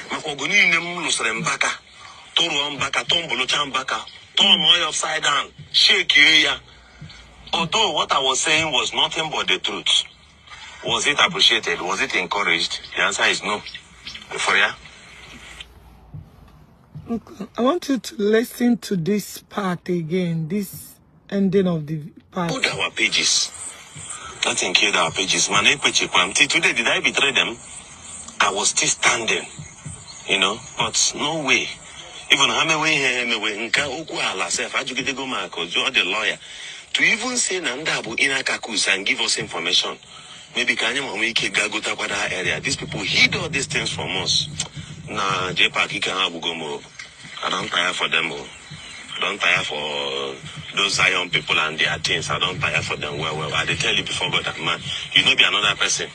Makogoni nem lusrembaka. Toruambaka, Tombolochambaka, turn oil upside down, shake you. Although what I was saying was nothing but the truth. Was it appreciated? Was it encouraged? The answer is no. For ya? Okay. I want you to listen to this part again, this ending of the part. Put our pages. Nothing killed our pages. Today, did I betray them? I was still standing, but no way. Even you're the lawyer. To even say Nandabu Inakakus and give us information. Maybe Kanyamiki area. These people hid all these things from us. Nah, Jepaki Kanabugomo. I don't tire for them. I don't tire for those Zion people and their things. I don't tire for them. Well, I tell you before God that man, you know be another person.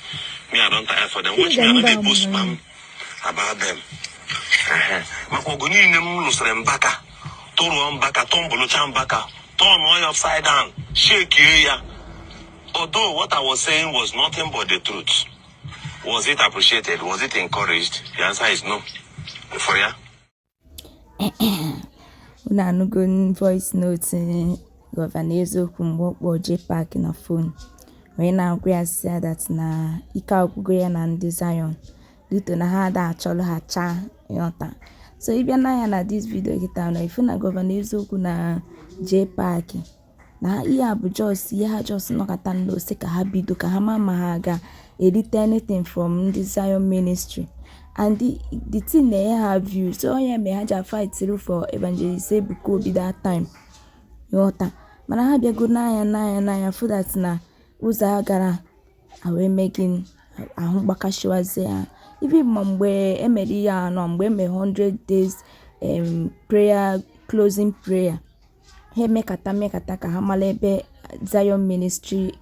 Me, I don't tire for them. Watch me, I know they post spam about them. Makogoni nem lusrembaka. Toruambaka, Tombolochambaka. Turn oil upside down, shake you. Although what I was saying was nothing but the truth. Was it appreciated? Was it encouraged? The answer is no. For ya? Una no good voice notes Governor Ezeoku J-Park na phone. When I agree said that na ika okugo na ndị Zion. Dito na ha da achọlụ ha cha yota. So if you na this video kita na if na Governor Ezeoku na J-Park na ihe bụ just ihe ha just nọkata n'ose ka ha bido ka ha ma ha ga edit anything from the Zion ministry and the thing they have view so yeah me ha fight through for evangelist Ebuka Obi that time yota mana ha bịa go na ya for that na ụzọ agara awe making ahụ gbakashiwaze ya even mgbe emeri ya no mgbe me 100 days prayer closing prayer he mekata ka ha mala ebe Zion ministry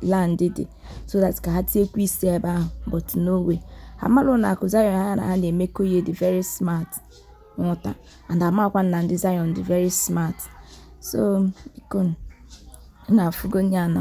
land dị so that ka ha take isi ebe ahụ but no way ha malụ na akụ Zion ha na-emekọ ihe dị very smart nwota and amakwa na ndị Zion dị very smart so biko na afugo nya na